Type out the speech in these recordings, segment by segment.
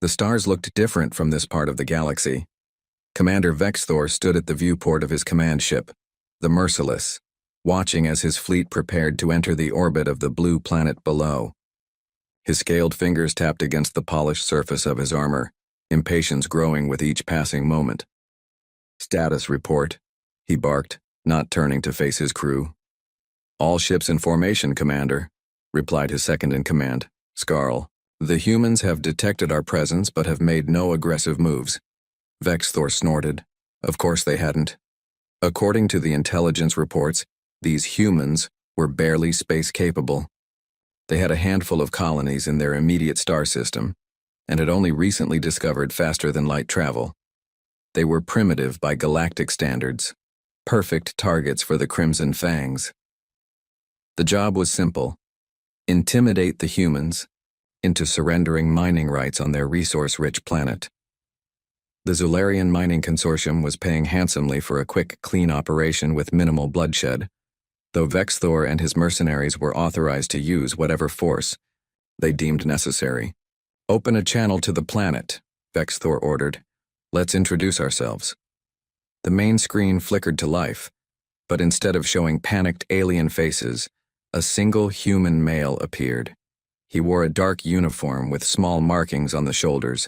The stars looked different from this part of the galaxy. Commander Vexthor stood at the viewport of his command ship, the Merciless, watching as his fleet prepared to enter the orbit of the blue planet below. His scaled fingers tapped against the polished surface of his armor, impatience growing with each passing moment. "Status report," he barked, not turning to face his crew. "All ships in formation, Commander," replied his second-in-command, Skarl. "The humans have detected our presence but have made no aggressive moves." Vexthor snorted. Of course they hadn't. According to the intelligence reports, these humans were barely space-capable. They had a handful of colonies in their immediate star system, and had only recently discovered faster-than-light travel. They were primitive by galactic standards, perfect targets for the Crimson Fangs. The job was simple: intimidate the humans into surrendering mining rights on their resource-rich planet. The Zularian Mining Consortium was paying handsomely for a quick, clean operation with minimal bloodshed, though Vexthor and his mercenaries were authorized to use whatever force they deemed necessary. "Open a channel to the planet," Vexthor ordered. "Let's introduce ourselves." The main screen flickered to life, but instead of showing panicked alien faces, a single human male appeared. He wore a dark uniform with small markings on the shoulders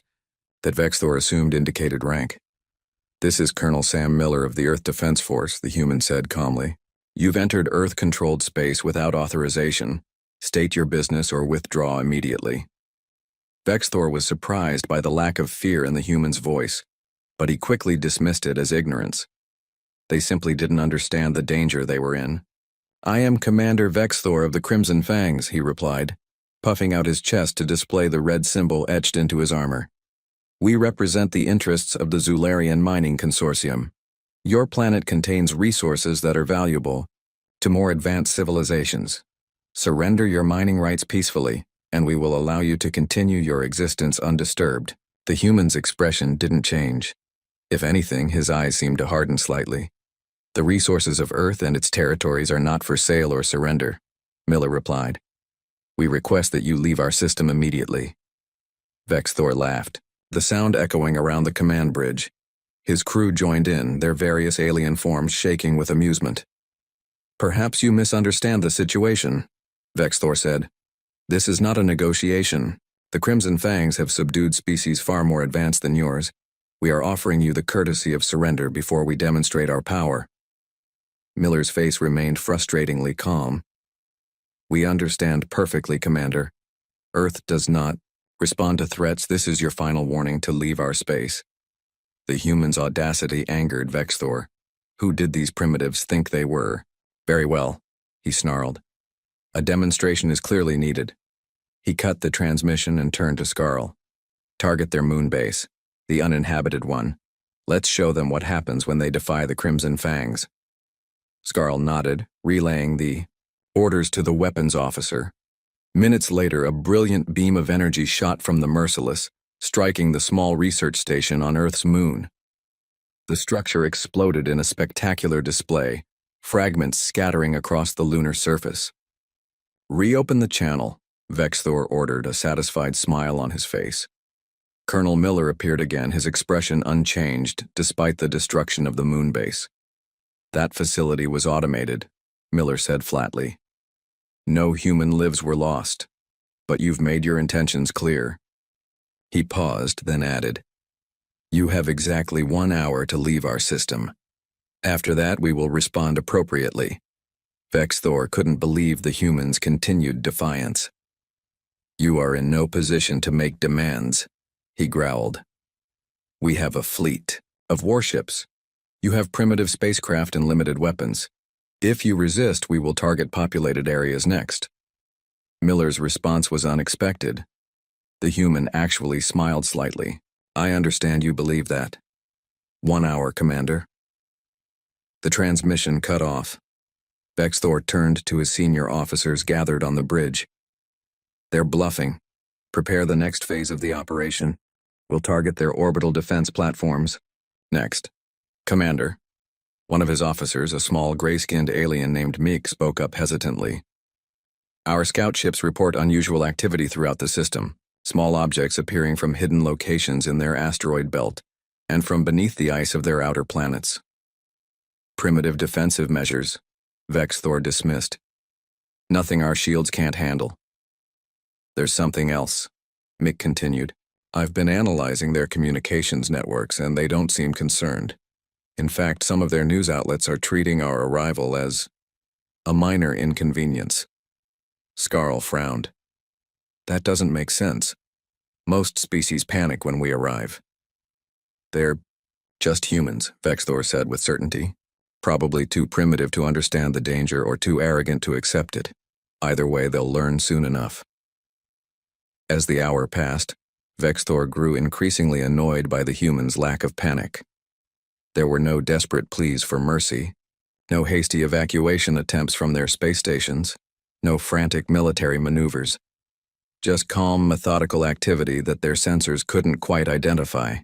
that Vexthor assumed indicated rank. "This is Colonel Sam Miller of the Earth Defense Force," the human said calmly. "You've entered Earth-controlled space without authorization. State your business or withdraw immediately." Vexthor was surprised by the lack of fear in the human's voice, but he quickly dismissed it as ignorance. They simply didn't understand the danger they were in. "I am Commander Vexthor of the Crimson Fangs," he replied, puffing out his chest to display the red symbol etched into his armor. "We represent the interests of the Zularian Mining Consortium. Your planet contains resources that are valuable to more advanced civilizations. Surrender your mining rights peacefully, and we will allow you to continue your existence undisturbed." The human's expression didn't change. If anything, his eyes seemed to harden slightly. "The resources of Earth and its territories are not for sale or surrender," Miller replied. "We request that you leave our system immediately." Vexthor laughed, the sound echoing around the command bridge. His crew joined in, their various alien forms shaking with amusement. "Perhaps you misunderstand the situation," Vexthor said. "This is not a negotiation. The Crimson Fangs have subdued species far more advanced than yours. We are offering you the courtesy of surrender before we demonstrate our power." Miller's face remained frustratingly calm. "We understand perfectly, Commander. Earth does not respond to threats. This is your final warning to leave our space." The human's audacity angered Vexthor. Who did these primitives think they were? "Very well," he snarled. "A demonstration is clearly needed." He cut the transmission and turned to Skarl. "Target their moon base, the uninhabited one. Let's show them what happens when they defy the Crimson Fangs." Skarl nodded, relaying the orders to the weapons officer. Minutes later, a brilliant beam of energy shot from the Merciless, striking the small research station on Earth's moon. The structure exploded in a spectacular display, fragments scattering across the lunar surface. "Reopen the channel," Vexthor ordered, a satisfied smile on his face. Colonel Miller appeared again, his expression unchanged despite the destruction of the moon base. "That facility was automated," Miller said flatly. "No human lives were lost, but you've made your intentions clear." He paused, then added, "You have exactly 1 hour to leave our system. After that, we will respond appropriately." Vexthor couldn't believe the human's continued defiance. "You are in no position to make demands," he growled. "We have a fleet of warships. You have primitive spacecraft and limited weapons. If you resist, we will target populated areas next." Miller's response was unexpected. The human actually smiled slightly. "I understand you believe that." 1 hour, Commander." The transmission cut off. Vexthor turned to his senior officers gathered on the bridge. "They're bluffing. Prepare the next phase of the operation. We'll target their orbital defense platforms next." "Commander." One of his officers, a small gray-skinned alien named Meek, spoke up hesitantly. "Our scout ships report unusual activity throughout the system. small objects appearing from hidden locations in their asteroid belt and from beneath the ice of their outer planets. Primitive defensive measures, Vexthor dismissed. Nothing our shields can't handle. There's something else, Mick continued. I've been analyzing their communications networks and they don't seem concerned. In fact, some of their news outlets are treating our arrival as a minor inconvenience. Skarl frowned. That doesn't make sense. Most species panic when we arrive. They're just humans, Vexthor said with certainty. Probably too primitive to understand the danger or too arrogant to accept it. Either way, they'll learn soon enough. As the hour passed, Vexthor grew increasingly annoyed by the humans' lack of panic. There were no desperate pleas for mercy, no hasty evacuation attempts from their space stations, no frantic military maneuvers. Just calm, methodical activity that their sensors couldn't quite identify.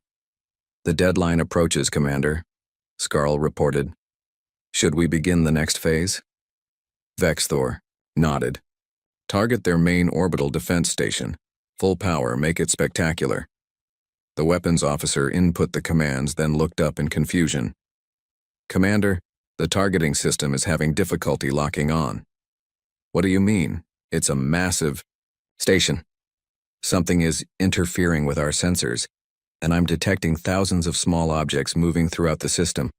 The deadline approaches, Commander, Skarl reported. Should we begin the next phase? Vexthor nodded. Target their main orbital defense station. Full power, make it spectacular. The weapons officer input the commands, then looked up in confusion. Commander, the targeting system is having difficulty locking on. What do you mean? It's a massive station. Something is interfering with our sensors, and I'm detecting thousands of small objects moving throughout the system,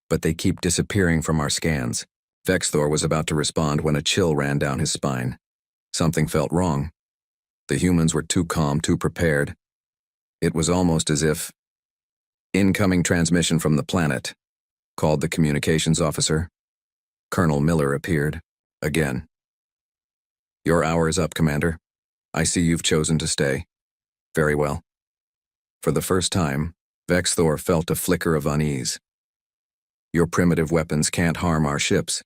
but they keep disappearing from our scans. Vexthor was about to respond when a chill ran down his spine. Something felt wrong. The humans were too calm, too prepared. It was almost as if... Incoming transmission from the planet, called the communications officer. Colonel Miller appeared, again. Your hour is up, Commander. I see you've chosen to stay. Very well. For the first time, Vexthor felt a flicker of unease. Your primitive weapons can't harm our ships.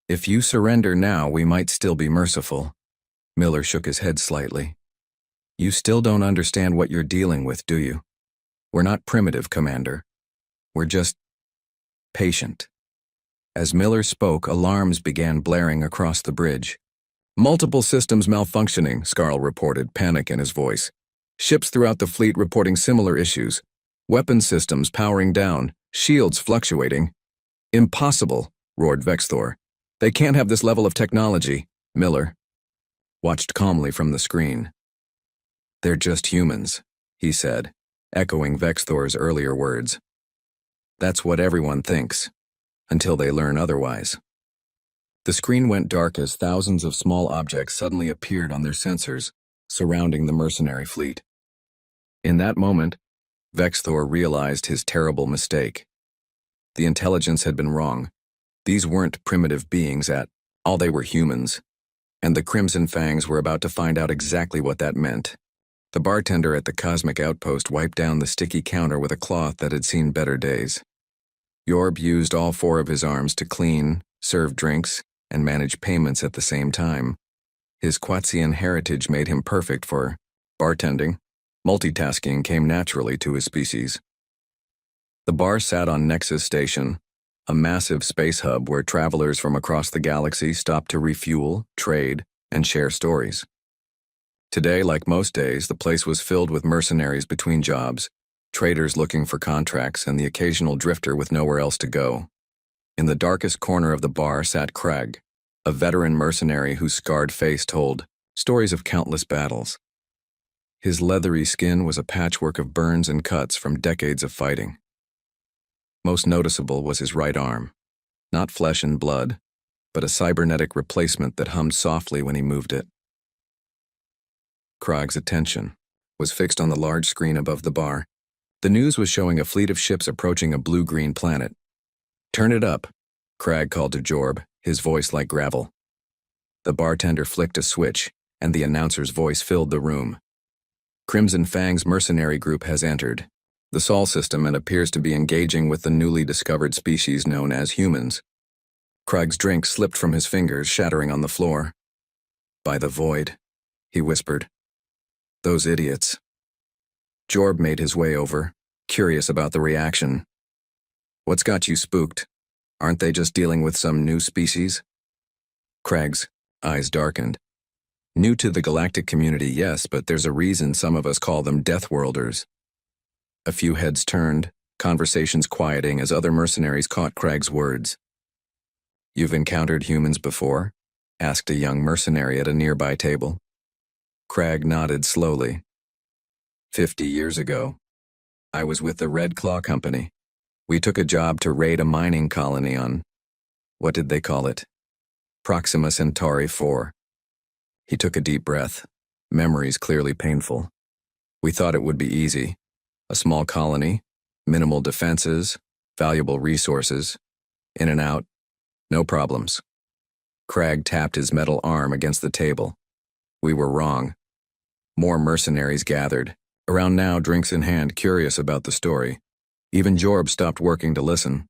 If you surrender now, we might still be merciful. Miller shook his head slightly. You still don't understand what you're dealing with, do you? We're not primitive, Commander. We're just patient. As Miller spoke, alarms began blaring across the bridge. Multiple systems malfunctioning, Skarl reported, panic in his voice. Ships throughout the fleet reporting similar issues. Weapon systems powering down, shields fluctuating. Impossible, roared Vexthor. They can't have this level of technology. Miller watched calmly from the screen. They're just humans, he said, echoing Vexthor's earlier words. That's what everyone thinks, until they learn otherwise. The screen went dark as thousands of small objects suddenly appeared on their sensors, surrounding the mercenary fleet. In that moment, Vexthor realized his terrible mistake. The intelligence had been wrong. These weren't primitive beings at all, they were humans, and the Crimson Fangs were about to find out exactly what that meant. The bartender at the Cosmic Outpost wiped down the sticky counter with a cloth that had seen better days. Yorb used all four of his arms to clean, serve drinks, and manage payments at the same time. His Quatzian heritage made him perfect for bartending. Multitasking came naturally to his species. The bar sat on Nexus Station, a massive space hub where travelers from across the galaxy stopped to refuel, trade, and share stories. Today, like most days, the place was filled with mercenaries between jobs, traders looking for contracts, and the occasional drifter with nowhere else to go. In the darkest corner of the bar sat Craig, a veteran mercenary whose scarred face told stories of countless battles. His leathery skin was a patchwork of burns and cuts from decades of fighting. Most noticeable was his right arm, not flesh and blood, but a cybernetic replacement that hummed softly when he moved it. Craig's attention was fixed on the large screen above the bar. The news was showing a fleet of ships approaching a blue-green planet. Turn it up, Craig called to Jorb, his voice like gravel. The bartender flicked a switch, and the announcer's voice filled the room. Crimson Fang's mercenary group has entered the Sol system and appears to be engaging with the newly discovered species known as humans. Craig's drink slipped from his fingers, shattering on the floor. By the void, he whispered. Those idiots. Jorb made his way over, curious about the reaction. What's got you spooked? Aren't they just dealing with some new species? Craig's eyes darkened. New to the galactic community, yes, but there's a reason some of us call them Deathworlders. A few heads turned, conversations quieting as other mercenaries caught Craig's words. You've encountered humans before? Asked a young mercenary at a nearby table. Craig nodded slowly. 50 years ago. I was with the Red Claw Company. We took a job to raid a mining colony on, what did they call it? Proxima Centauri 4. He took a deep breath, memories clearly painful. We thought it would be easy. A small colony, minimal defenses, valuable resources, in and out, no problems. Craig tapped his metal arm against the table. We were wrong. More mercenaries gathered, around now, drinks in hand, curious about the story. Even Jorb stopped working to listen.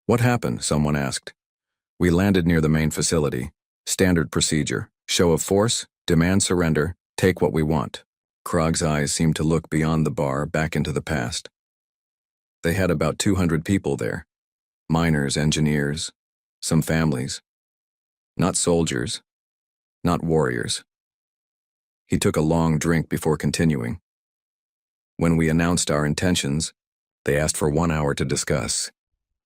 What happened? Someone asked. We landed near the main facility. Standard procedure. Show of force, demand surrender, take what we want. Krog's eyes seemed to look beyond the bar, back into the past. They had about 200 people there. Miners, engineers, some families. Not soldiers, not warriors. He took a long drink before continuing. When we announced our intentions, they asked for 1 hour to discuss.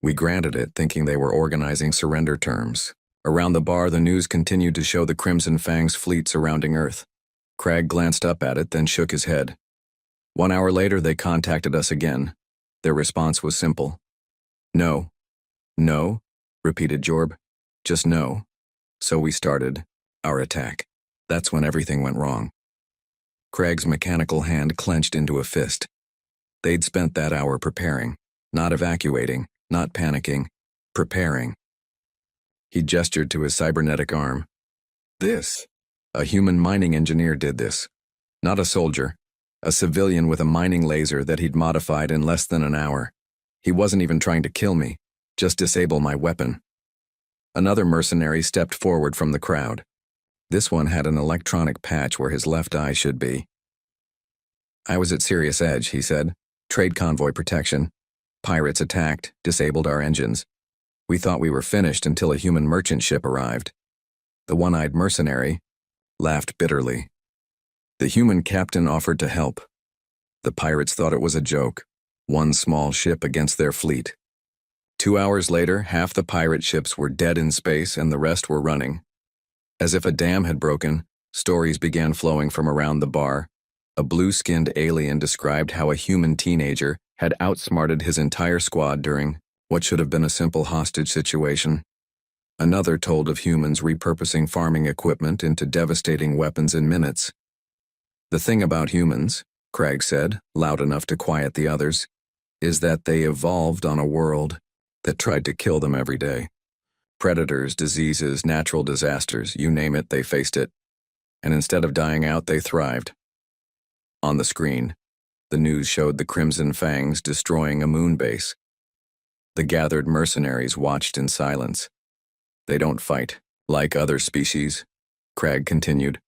We granted it, thinking they were organizing surrender terms. Around the bar, the news continued to show the Crimson Fang's fleet surrounding Earth. Craig glanced up at it, then shook his head. 1 hour later, they contacted us again. Their response was simple. No. No, repeated Jorb. Just no. So we started our attack. That's when everything went wrong. Craig's mechanical hand clenched into a fist. They'd spent that hour preparing, not evacuating, not panicking, preparing. He gestured to his cybernetic arm. This. A human mining engineer did this. Not a soldier. A civilian with a mining laser that he'd modified in less than an hour. He wasn't even trying to kill me, just disable my weapon. Another mercenary stepped forward from the crowd. This one had an electronic patch where his left eye should be. I was at serious edge, he said. Trade convoy protection. Pirates attacked, disabled our engines. We thought we were finished until a human merchant ship arrived. The one-eyed mercenary laughed bitterly. The human captain offered to help. The pirates thought it was a joke. One small ship against their fleet. 2 hours later, half the pirate ships were dead in space and the rest were running. As if a dam had broken, stories began flowing from around the bar. A blue-skinned alien described how a human teenager had outsmarted his entire squad during what should have been a simple hostage situation. Another told of humans repurposing farming equipment into devastating weapons in minutes. The thing about humans, Craig said, loud enough to quiet the others, is that they evolved on a world that tried to kill them every day. Predators, diseases, natural disasters, you name it, they faced it. And instead of dying out, they thrived. On the screen, the news showed the Crimson Fangs destroying a moon base. The gathered mercenaries watched in silence. They don't fight, like other species, Craig continued.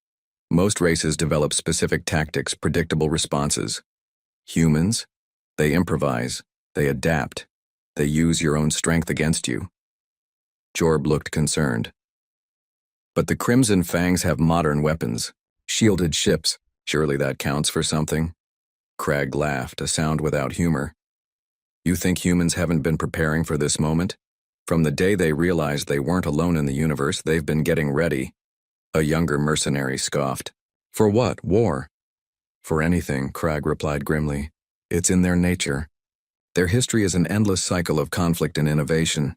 Most races develop specific tactics, predictable responses. Humans, they improvise, they adapt, they use your own strength against you. Jorb looked concerned. But the Crimson Fangs have modern weapons, shielded ships. Surely that counts for something? Craig laughed, a sound without humor. You think humans haven't been preparing for this moment? From the day they realized they weren't alone in the universe, they've been getting ready. A younger mercenary scoffed. For what? War? For anything, Craig replied grimly. It's in their nature. Their history is an endless cycle of conflict and innovation.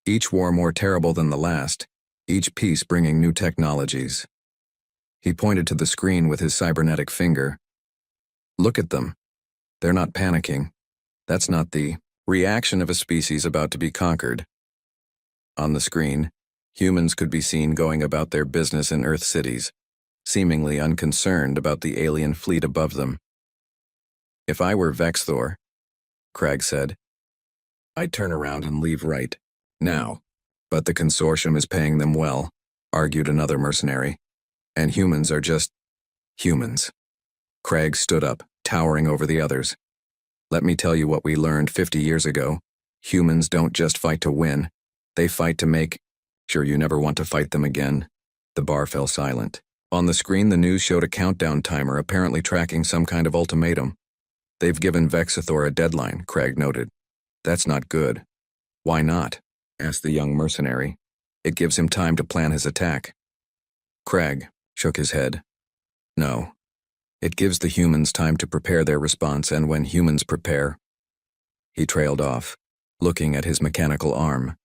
Each war more terrible than the last, each peace bringing new technologies. He pointed to the screen with his cybernetic finger. Look at them. They're not panicking. That's not the reaction of a species about to be conquered. On the screen, humans could be seen going about their business in Earth cities, seemingly unconcerned about the alien fleet above them. If I were Vexthor, Craig said, I'd turn around and leave right now. But the consortium is paying them well, argued another mercenary. And humans are just humans. Craig stood up, towering over the others. Let me tell you what we learned 50 years ago. Humans don't just fight to win. They fight to make sure you never want to fight them again. The bar fell silent. On the screen, the news showed a countdown timer apparently tracking some kind of ultimatum. They've given Vexathor a deadline, Craig noted. That's not good. Why not? Asked the young mercenary. It gives him time to plan his attack. Craig shook his head. No. It gives the humans time to prepare their response, and when humans prepare... He trailed off, looking at his mechanical arm.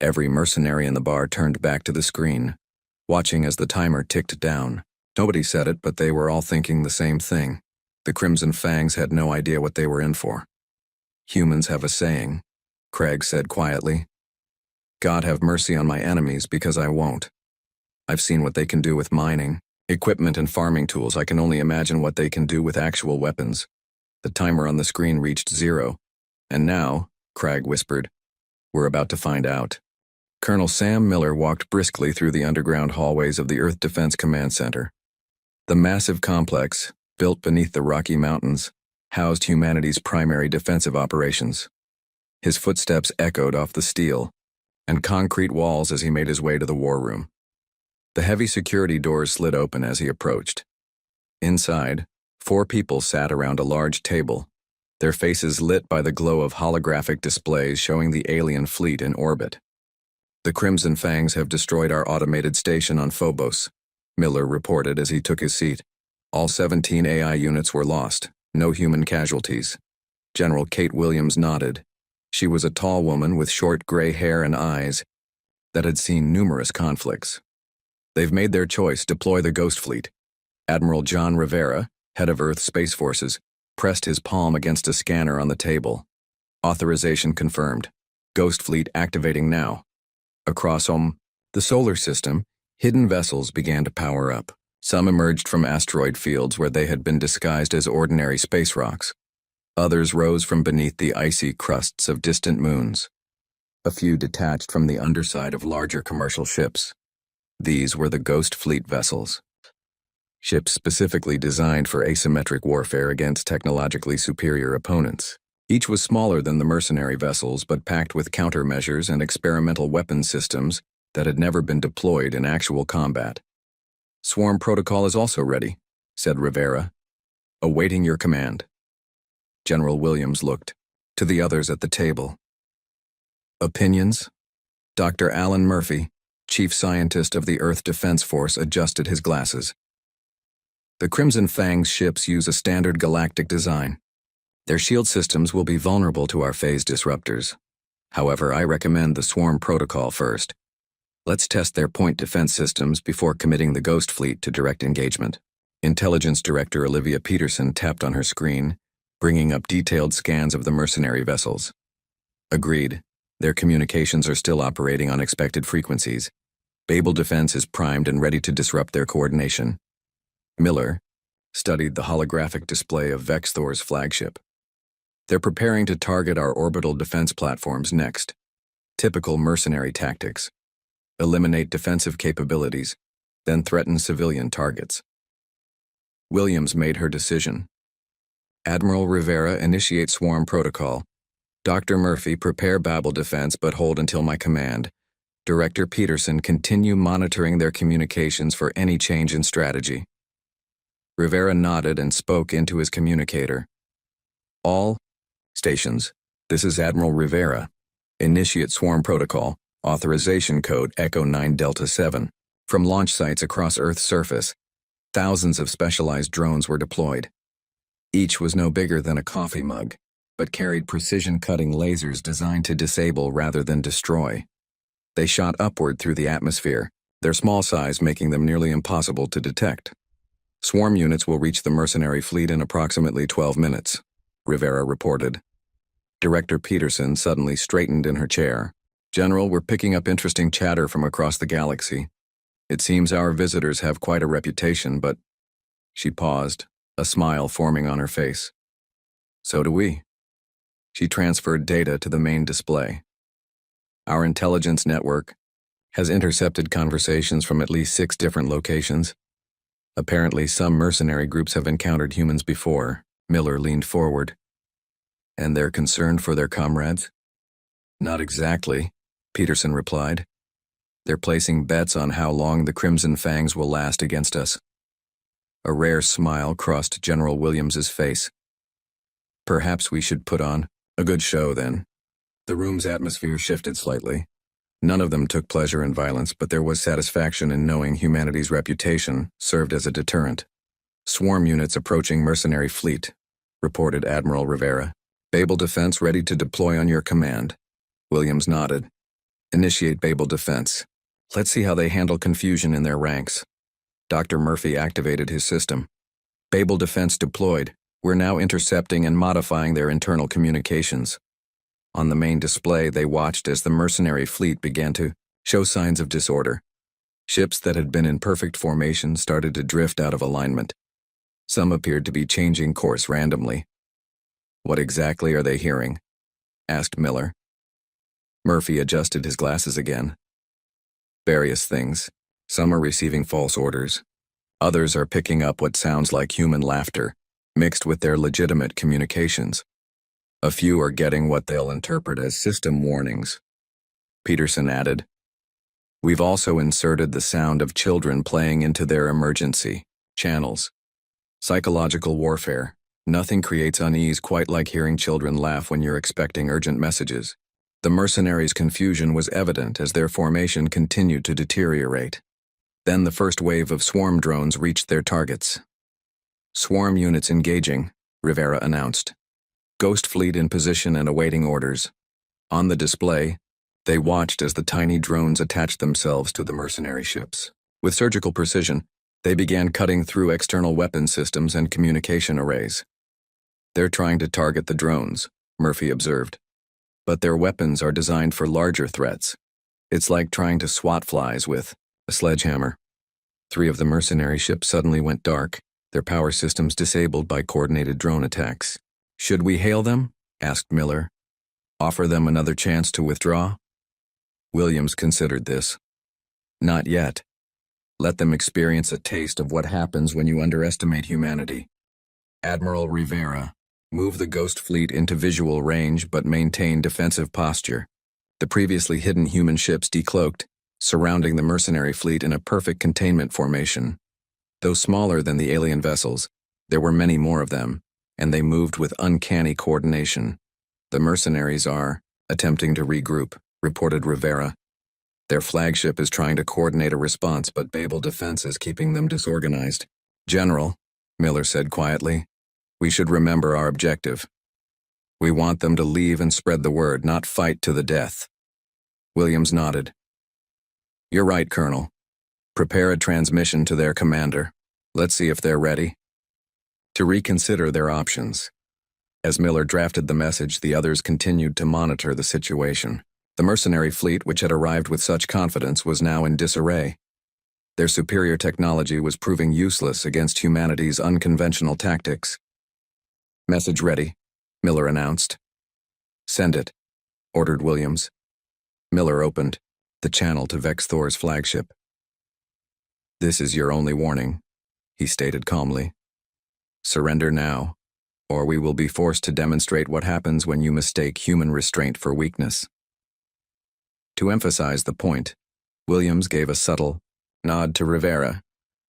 Every mercenary in the bar turned back to the screen, watching as the timer ticked down. Nobody said it, but they were all thinking the same thing. The Crimson Fangs had no idea what they were in for. Humans have a saying, Craig said quietly. God have mercy on my enemies, because I won't. I've seen what they can do with mining, equipment, and farming tools. I can only imagine what they can do with actual weapons. The timer on the screen reached 0. And now, Craig whispered, we're about to find out. Colonel Sam Miller walked briskly through the underground hallways of the Earth Defense Command Center. The massive complex, built beneath the Rocky Mountains, housed humanity's primary defensive operations. His footsteps echoed off the steel and concrete walls as he made his way to the war room. The heavy security doors slid open as he approached. Inside, 4 people sat around a large table, their faces lit by the glow of holographic displays showing the alien fleet in orbit. The Crimson Fangs have destroyed our automated station on Phobos, Miller reported as he took his seat. All 17 AI units were lost, no human casualties. General Kate Williams nodded. She was a tall woman with short gray hair and eyes that had seen numerous conflicts. They've made their choice, deploy the Ghost Fleet. Admiral John Rivera, head of Earth Space Forces, pressed his palm against a scanner on the table. Authorization confirmed. Ghost Fleet activating now. Across the solar system, hidden vessels began to power up. Some emerged from asteroid fields where they had been disguised as ordinary space rocks. Others rose from beneath the icy crusts of distant moons. A few detached from the underside of larger commercial ships. These were the Ghost Fleet vessels. Ships specifically designed for asymmetric warfare against technologically superior opponents. Each was smaller than the mercenary vessels, but packed with countermeasures and experimental weapon systems that had never been deployed in actual combat. Swarm protocol is also ready, said Rivera. Awaiting your command. General Williams looked to the others at the table. Opinions? Dr. Alan Murphy, chief scientist of the Earth Defense Force, adjusted his glasses. The Crimson Fangs ships use a standard galactic design. Their shield systems will be vulnerable to our phase disruptors. However, I recommend the swarm protocol first. Let's test their point defense systems before committing the Ghost Fleet to direct engagement. Intelligence Director Olivia Peterson tapped on her screen, bringing up detailed scans of the mercenary vessels. Agreed. Their communications are still operating on expected frequencies. Babel defense is primed and ready to disrupt their coordination. Miller studied the holographic display of Vexthor's flagship. They're preparing to target our orbital defense platforms next. Typical mercenary tactics. Eliminate defensive capabilities, then threaten civilian targets. Williams made her decision. Admiral Rivera, initiate swarm protocol. Dr. Murphy, prepare Babel defense but hold until my command. Director Peterson, continue monitoring their communications for any change in strategy. Rivera nodded and spoke into his communicator. All stations, this is Admiral Rivera. Initiate swarm protocol, authorization code Echo 9 Delta 7. From launch sites across Earth's surface, thousands of specialized drones were deployed. Each was no bigger than a coffee mug, but carried precision-cutting lasers designed to disable rather than destroy. They shot upward through the atmosphere, their small size making them nearly impossible to detect. Swarm units will reach the mercenary fleet in approximately 12 minutes, Rivera reported. Director Peterson suddenly straightened in her chair. General, we're picking up interesting chatter from across the galaxy. It seems our visitors have quite a reputation, but... She paused, a smile forming on her face. So do we. She transferred data to the main display. Our intelligence network has intercepted conversations from at least 6 different locations. Apparently, some mercenary groups have encountered humans before. Miller leaned forward. And they're concerned for their comrades? Not exactly, Peterson replied. They're placing bets on how long the Crimson Fangs will last against us. A rare smile crossed General Williams's face. Perhaps we should put on a good show, then. The room's atmosphere shifted slightly. None of them took pleasure in violence, but there was satisfaction in knowing humanity's reputation served as a deterrent. Swarm units approaching mercenary fleet, reported Admiral Rivera. Babel defense ready to deploy on your command. Williams nodded. Initiate Babel defense. Let's see how they handle confusion in their ranks. Dr. Murphy activated his system. Babel defense deployed. We're now intercepting and modifying their internal communications. On the main display, they watched as the mercenary fleet began to show signs of disorder. Ships that had been in perfect formation started to drift out of alignment. Some appeared to be changing course randomly. What exactly are they hearing? Asked Miller. Murphy adjusted his glasses again. Various things. Some are receiving false orders. Others are picking up what sounds like human laughter, mixed with their legitimate communications. A few are getting what they'll interpret as system warnings. Peterson added, We've also inserted the sound of children playing into their emergency channels. Psychological warfare. Nothing creates unease quite like hearing children laugh when you're expecting urgent messages. The mercenaries' confusion was evident as their formation continued to deteriorate. Then the first wave of swarm drones reached their targets. Swarm units engaging, Rivera announced. Ghost fleet in position and awaiting orders. On the display, they watched as the tiny drones attached themselves to the mercenary ships. With surgical precision, they began cutting through external weapon systems and communication arrays. They're trying to target the drones, Murphy observed. But their weapons are designed for larger threats. It's like trying to swat flies with a sledgehammer. 3 of the mercenary ships suddenly went dark, their power systems disabled by coordinated drone attacks. Should we hail them? Asked Miller. Offer them another chance to withdraw? Williams considered this. Not yet. Let them experience a taste of what happens when you underestimate humanity. Admiral Rivera, move the Ghost fleet into visual range but maintain defensive posture. The previously hidden human ships decloaked, surrounding the mercenary fleet in a perfect containment formation. Though smaller than the alien vessels, there were many more of them, and they moved with uncanny coordination. The mercenaries are attempting to regroup, reported Rivera. Their flagship is trying to coordinate a response, but Babel defense is keeping them disorganized. General, Miller said quietly, we should remember our objective. We want them to leave and spread the word, not fight to the death. Williams nodded. You're right, Colonel. Prepare a transmission to their commander. Let's see if they're ready. To reconsider their options. As Miller drafted the message, the others continued to monitor the situation. The mercenary fleet, which had arrived with such confidence, was now in disarray. Their superior technology was proving useless against humanity's unconventional tactics. Message ready, Miller announced. Send it, ordered Williams. Miller opened the channel to Vex Thor's flagship. This is your only warning, he stated calmly. Surrender now, or we will be forced to demonstrate what happens when you mistake human restraint for weakness. To emphasize the point, Williams gave a subtle nod to Rivera,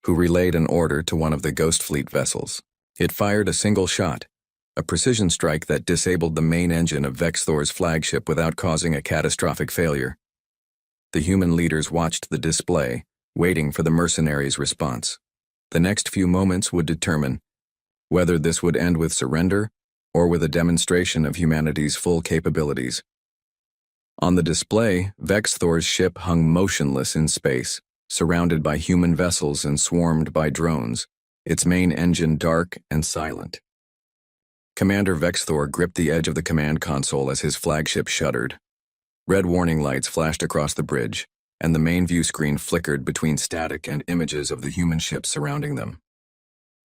who relayed an order to one of the Ghost Fleet vessels. It fired a single shot, a precision strike that disabled the main engine of Vex Thor's flagship without causing a catastrophic failure. The human leaders watched the display, waiting for the mercenaries' response. The next few moments would determine whether this would end with surrender or with a demonstration of humanity's full capabilities. On the display, Vex Thor's ship hung motionless in space, surrounded by human vessels and swarmed by drones, its main engine dark and silent. Commander Vex Thor gripped the edge of the command console as his flagship shuddered. Red warning lights flashed across the bridge, and the main view screen flickered between static and images of the human ships surrounding them.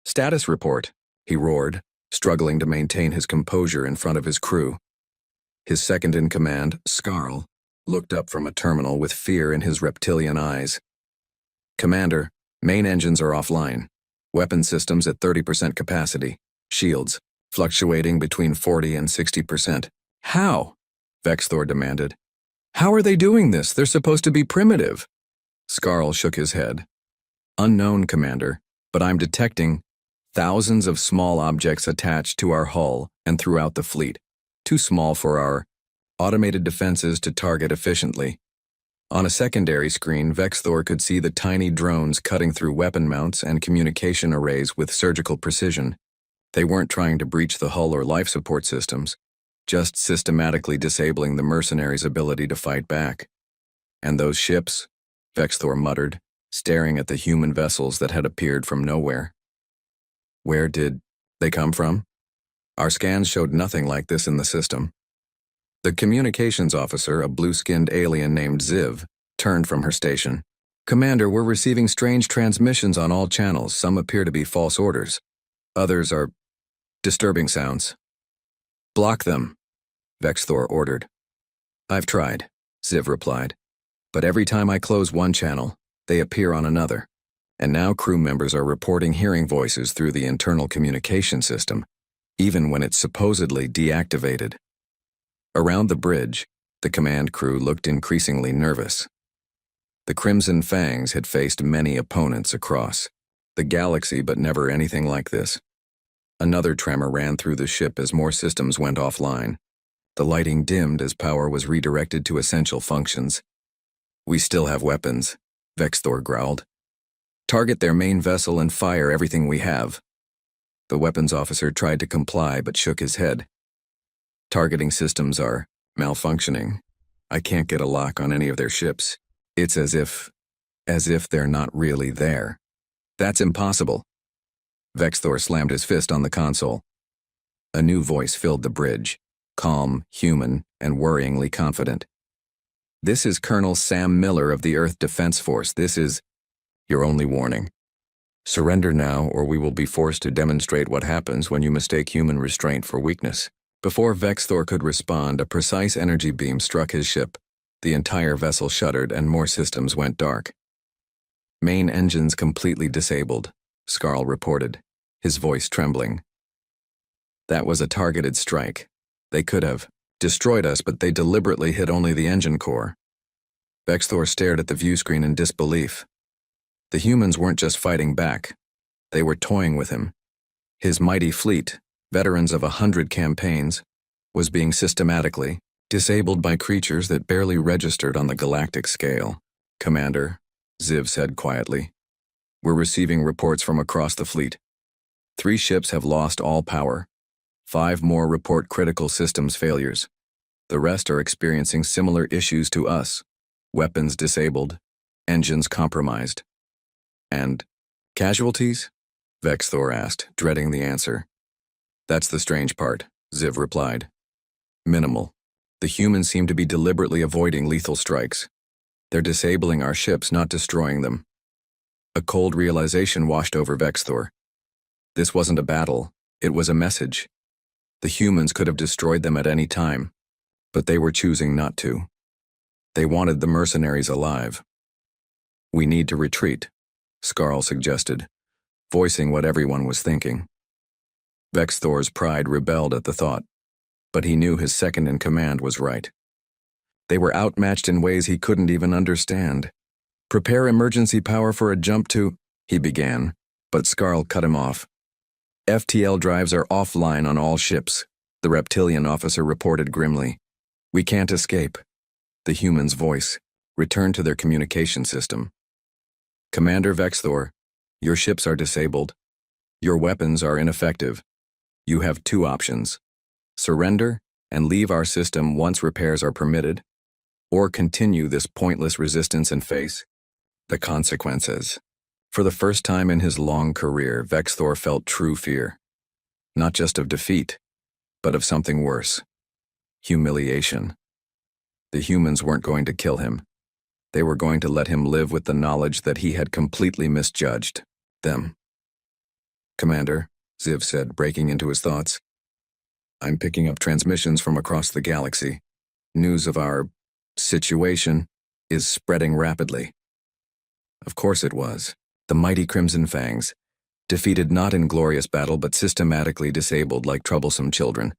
Status report, he roared, struggling to maintain his composure in front of his crew. His second-in-command, Skarl, looked up from a terminal with fear in his reptilian eyes. Commander, main engines are offline. Weapon systems at 30% capacity. Shields, fluctuating between 40 and 60%. How? Vex Thor demanded. How are they doing this? They're supposed to be primitive. Skarl shook his head. Unknown, Commander, but I'm detecting thousands of small objects attached to our hull and throughout the fleet, too small for our automated defenses to target efficiently. On a secondary screen, Vexthor could see the tiny drones cutting through weapon mounts and communication arrays with surgical precision. They weren't trying to breach the hull or life support systems, just systematically disabling the mercenaries' ability to fight back. And those ships, Vexthor muttered, staring at the human vessels that had appeared from nowhere. Where did they come from? Our scans showed nothing like this in the system. The communications officer, a blue-skinned alien named Ziv, turned from her station. Commander, we're receiving strange transmissions on all channels. Some appear to be false orders. Others are disturbing sounds. Block them, Vexthor ordered. I've tried, Ziv replied. But every time I close one channel, they appear on another. And now crew members are reporting hearing voices through the internal communication system, even when it's supposedly deactivated. Around the bridge, the command crew looked increasingly nervous. The Crimson Fangs had faced many opponents across the galaxy, but never anything like this. Another tremor ran through the ship as more systems went offline. The lighting dimmed as power was redirected to essential functions. We still have weapons, Vexthor growled. Target their main vessel and fire everything we have. The weapons officer tried to comply but shook his head. Targeting systems are malfunctioning. I can't get a lock on any of their ships. It's as if they're not really there. That's impossible. Vexthor slammed his fist on the console. A new voice filled the bridge, calm, human, and worryingly confident. This is Colonel Sam Miller of the Earth Defense Force. This is your only warning. Surrender now, or we will be forced to demonstrate what happens when you mistake human restraint for weakness. Before Vexthor could respond, a precise energy beam struck his ship. The entire vessel shuddered and more systems went dark. Main engines completely disabled, Skarl reported, his voice trembling. That was a targeted strike. They could have destroyed us, but they deliberately hit only the engine core. Vexthor stared at the view screen in disbelief. The humans weren't just fighting back. They were toying with him. His mighty fleet, veterans of 100 campaigns, was being systematically disabled by creatures that barely registered on the galactic scale. Commander, Ziv said quietly, we're receiving reports from across the fleet. 3 ships have lost all power. 5 more report critical systems failures. The rest are experiencing similar issues to us. Weapons disabled, engines compromised. And casualties? Vexthor asked, dreading the answer. That's the strange part, Ziv replied. Minimal. The humans seem to be deliberately avoiding lethal strikes. They're disabling our ships, not destroying them. A cold realization washed over Vexthor. This wasn't a battle, it was a message. The humans could have destroyed them at any time, but they were choosing not to. They wanted the mercenaries alive. We need to retreat, Skarl suggested, voicing what everyone was thinking. Vexthor's pride rebelled at the thought, but he knew his second-in-command was right. They were outmatched in ways he couldn't even understand. Prepare emergency power for a jump to, he began, but Skarl cut him off. FTL drives are offline on all ships, the reptilian officer reported grimly. We can't escape. The human's voice returned to their communication system. Commander Vexthor, your ships are disabled. Your weapons are ineffective. You have 2 options. Surrender and leave our system once repairs are permitted, or continue this pointless resistance and face the consequences. For the first time in his long career, Vexthor felt true fear. Not just of defeat, but of something worse. Humiliation. The humans weren't going to kill him. They were going to let him live with the knowledge that he had completely misjudged them. Commander, Ziv said, breaking into his thoughts. I'm picking up transmissions from across the galaxy. News of our situation is spreading rapidly. Of course it was. The mighty Crimson Fangs, defeated not in glorious battle but systematically disabled like troublesome children.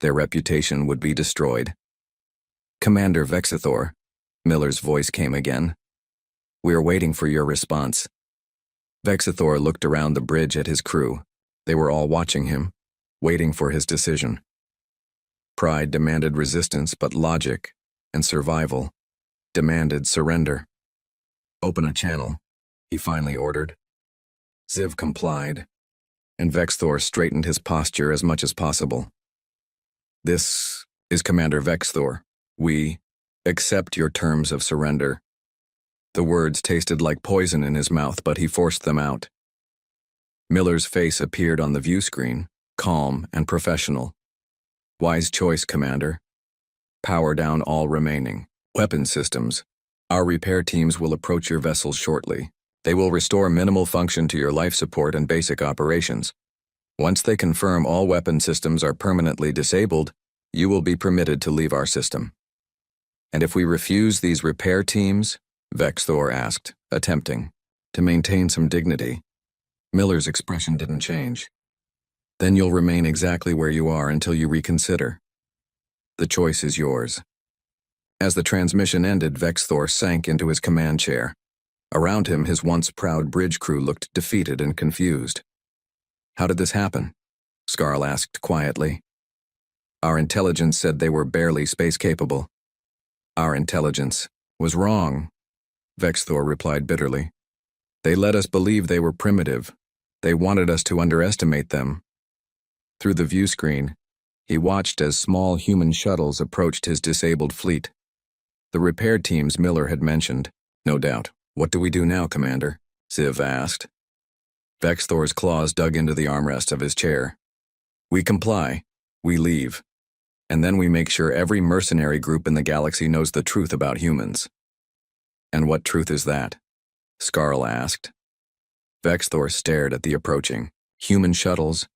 Their reputation would be destroyed. Commander Vexithor, Miller's voice came again. We are waiting for your response. Vexithor looked around the bridge at his crew. They were all watching him, waiting for his decision. Pride demanded resistance, but logic and survival demanded surrender. Open a channel, he finally ordered. Ziv complied, and Vexthor straightened his posture as much as possible. This is Commander Vexthor. We accept your terms of surrender. The words tasted like poison in his mouth, but he forced them out. Miller's face appeared on the view screen, calm and professional. Wise choice, Commander. Power down all remaining weapon systems. Our repair teams will approach your vessels shortly. They will restore minimal function to your life support and basic operations. Once they confirm all weapon systems are permanently disabled, you will be permitted to leave our system. And if we refuse these repair teams? Vexthor asked, attempting to maintain some dignity. Miller's expression didn't change. Then you'll remain exactly where you are until you reconsider. The choice is yours. As the transmission ended, Vexthor sank into his command chair. Around him, his once proud bridge crew looked defeated and confused. How did this happen? Skarl asked quietly. Our intelligence said they were barely space-capable. Our intelligence was wrong, Vexthor replied bitterly. They led us believe they were primitive. They wanted us to underestimate them. Through the view screen, he watched as small human shuttles approached his disabled fleet. The repair teams Miller had mentioned, no doubt. What do we do now, Commander? Ziv asked. Vexthor's claws dug into the armrest of his chair. We comply. We leave. And then we make sure every mercenary group in the galaxy knows the truth about humans. And what truth is that? Skarl asked. Vexthor stared at the approaching human shuttles,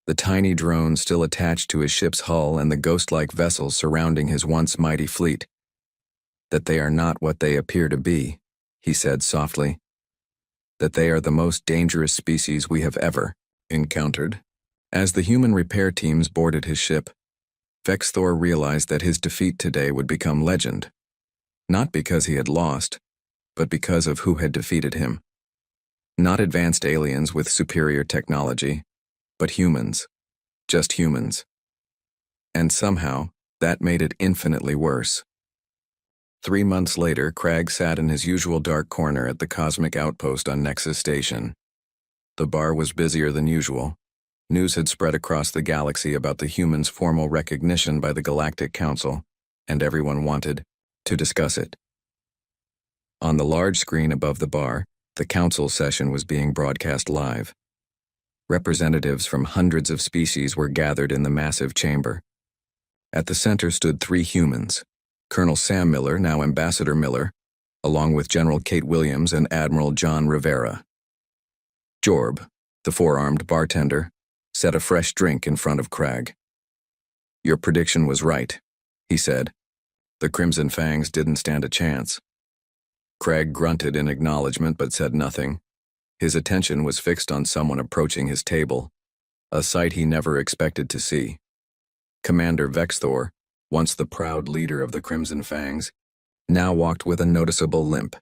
the tiny drones still attached to his ship's hull and the ghost-like vessels surrounding his once mighty fleet. That they are not what they appear to be, he said softly. That they are the most dangerous species we have ever encountered. As the human repair teams boarded his ship, Vexthor realized that his defeat today would become legend. Not because he had lost, but because of who had defeated him. Not advanced aliens with superior technology, but humans. Just humans. And somehow, that made it infinitely worse. 3 months later, Crag sat in his usual dark corner at the cosmic outpost on Nexus Station. The bar was busier than usual. News had spread across the galaxy about the humans' formal recognition by the Galactic Council, and everyone wanted to discuss it. On the large screen above the bar, the council session was being broadcast live. Representatives from hundreds of species were gathered in the massive chamber. At the center stood 3 humans, Colonel Sam Miller, now Ambassador Miller, along with General Kate Williams and Admiral John Rivera. Jorb, the 4-armed bartender, set a fresh drink in front of Crag. Your prediction was right, he said. The Crimson Fangs didn't stand a chance. Crag grunted in acknowledgement but said nothing. His attention was fixed on someone approaching his table, a sight he never expected to see. Commander Vexthor, once the proud leader of the Crimson Fangs, now walked with a noticeable limp.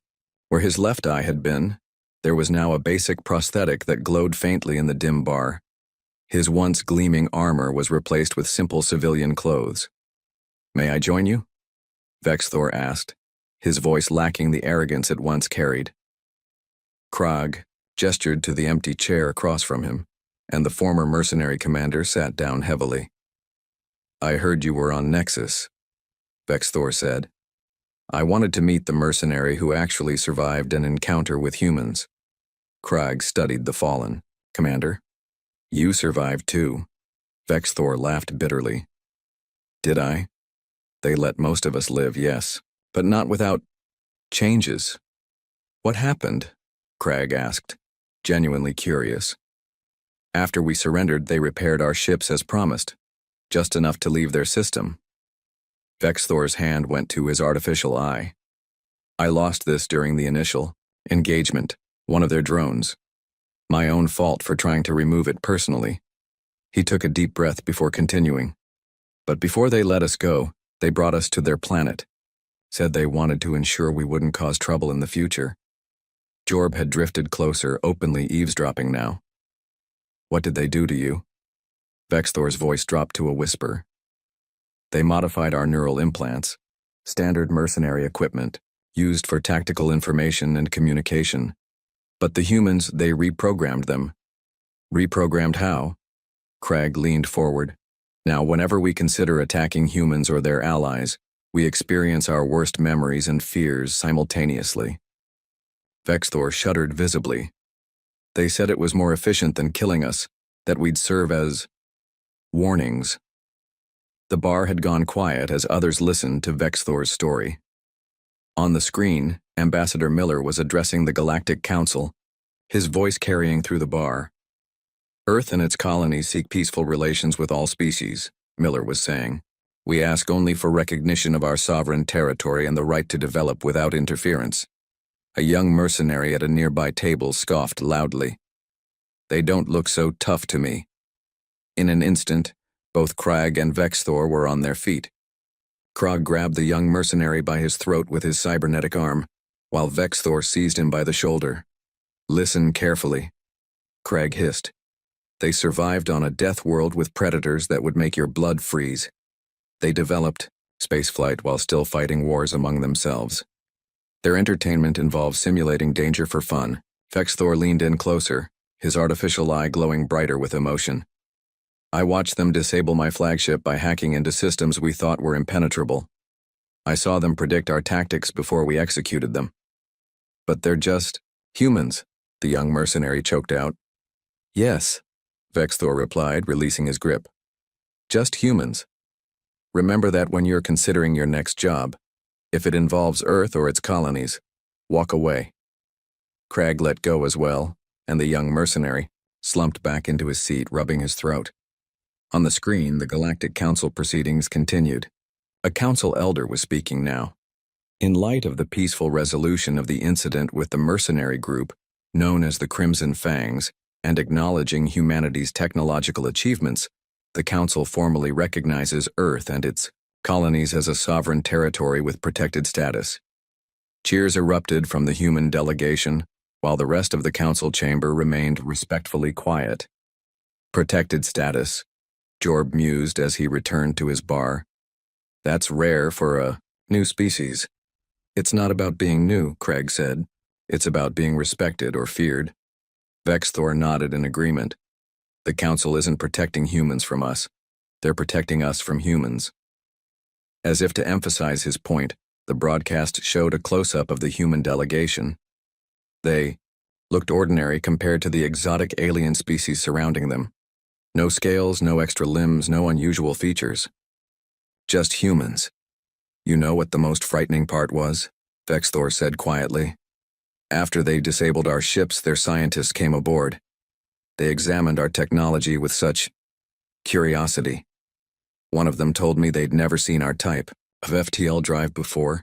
Where his left eye had been, there was now a basic prosthetic that glowed faintly in the dim bar. His once gleaming armor was replaced with simple civilian clothes. May I join you? Vexthor asked, his voice lacking the arrogance it once carried. Krog gestured to the empty chair across from him, and the former mercenary commander sat down heavily. I heard you were on Nexus, Vexthor said. I wanted to meet the mercenary who actually survived an encounter with humans. Krog studied the fallen. Commander, you survived too. Vexthor laughed bitterly. Did I? They let most of us live, yes, but not without changes. What happened? Crag asked, genuinely curious. After we surrendered, they repaired our ships as promised, just enough to leave their system. Vexthor's hand went to his artificial eye. I lost this during the initial engagement, one of their drones. My own fault for trying to remove it personally. He took a deep breath before continuing. But before they let us go, They brought us to their planet. Said they wanted to ensure we wouldn't cause trouble in the future. Jorb had drifted closer, openly eavesdropping now. What did they do to you? Vexthor's voice dropped to a whisper. They modified our neural implants, standard mercenary equipment, used for tactical information and communication. But the humans, they reprogrammed them. Reprogrammed how? Crag leaned forward. Now, whenever we consider attacking humans or their allies, we experience our worst memories and fears simultaneously. Vexthor shuddered visibly. They said it was more efficient than killing us, that we'd serve as warnings. The bar had gone quiet as others listened to Vexthor's story. On the screen, Ambassador Miller was addressing the Galactic Council, his voice carrying through the bar. Earth and its colonies seek peaceful relations with all species, Miller was saying. We ask only for recognition of our sovereign territory and the right to develop without interference. A young mercenary at a nearby table scoffed loudly. They don't look so tough to me. In an instant, both Crag and Vexthor were on their feet. Krog grabbed the young mercenary by his throat with his cybernetic arm, while Vexthor seized him by the shoulder. Listen carefully, Crag hissed. They survived on a death world with predators that would make your blood freeze. They developed spaceflight while still fighting wars among themselves. Their entertainment involved simulating danger for fun. Vexthor leaned in closer, his artificial eye glowing brighter with emotion. I watched them disable my flagship by hacking into systems we thought were impenetrable. I saw them predict our tactics before we executed them. But they're just humans, the young mercenary choked out. Yes, Vexthor replied, releasing his grip. Just humans. Remember that when you're considering your next job. If it involves Earth or its colonies, walk away. Crag let go as well, and the young mercenary slumped back into his seat, rubbing his throat. On the screen, the Galactic Council proceedings continued. A council elder was speaking now. In light of the peaceful resolution of the incident with the mercenary group, known as the Crimson Fangs, and acknowledging humanity's technological achievements, the Council formally recognizes Earth and its colonies as a sovereign territory with protected status. Cheers erupted from the human delegation, while the rest of the council chamber remained respectfully quiet. Protected status, Jorb mused as he returned to his bar. That's rare for a new species. It's not about being new, Crag said. It's about being respected or feared. Vexthor nodded in agreement. The council isn't protecting humans from us. They're protecting us from humans. As if to emphasize his point, the broadcast showed a close-up of the human delegation. They looked ordinary compared to the exotic alien species surrounding them. No scales, no extra limbs, no unusual features. Just humans. You know what the most frightening part was? Vexthor said quietly. After they disabled our ships, their scientists came aboard. They examined our technology with such curiosity. One of them told me they'd never seen our type of FTL drive before,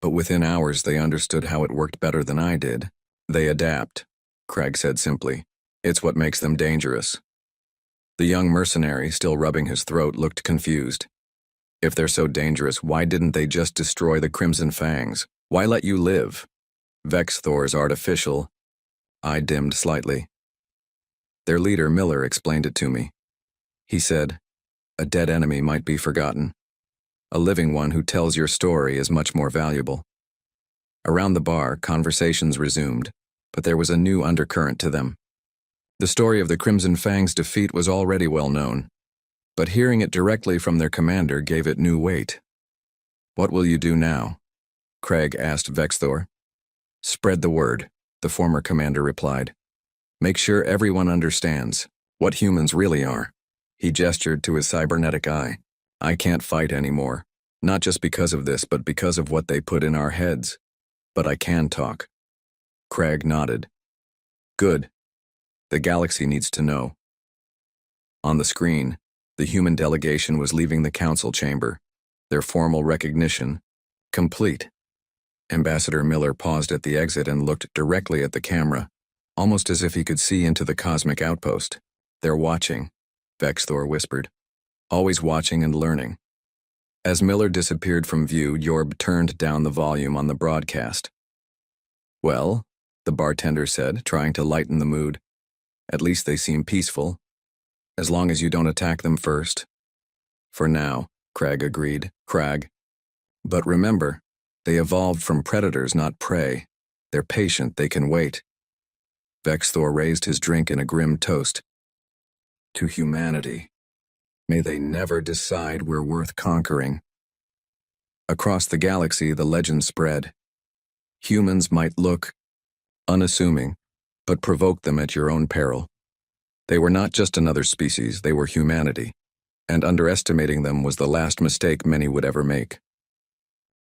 but within hours they understood how it worked better than I did. They adapt, Crag said simply. It's what makes them dangerous. The young mercenary, still rubbing his throat, looked confused. If they're so dangerous, why didn't they just destroy the Crimson Fangs? Why let you live? Vexthor's artificial eye dimmed slightly. Their leader, Miller, explained it to me. He said, a dead enemy might be forgotten. A living one who tells your story is much more valuable. Around the bar, conversations resumed, but there was a new undercurrent to them. The story of the Crimson Fang's defeat was already well known, but hearing it directly from their commander gave it new weight. What will you do now? Crag asked Vexthor. Spread the word, the former commander replied. Make sure everyone understands what humans really are. He gestured to his cybernetic eye. I can't fight anymore, not just because of this, but because of what they put in our heads. But I can talk. Crag nodded. Good. The galaxy needs to know. On the screen, the human delegation was leaving the council chamber, their formal recognition complete. Ambassador Miller paused at the exit and looked directly at the camera, almost as if he could see into the cosmic outpost. They're watching, Vexthor whispered. Always watching and learning. As Miller disappeared from view, Yorb turned down the volume on the broadcast. "Well," the bartender said, trying to lighten the mood, "at least they seem peaceful. As long as you don't attack them first." "For now," Crag agreed. "But remember, they evolved from predators, not prey. They're patient, they can wait." Vexthor raised his drink in a grim toast. "To humanity. May they never decide we're worth conquering." Across the galaxy, the legend spread. Humans might look unassuming, but provoke them at your own peril. They were not just another species, they were humanity, and underestimating them was the last mistake many would ever make.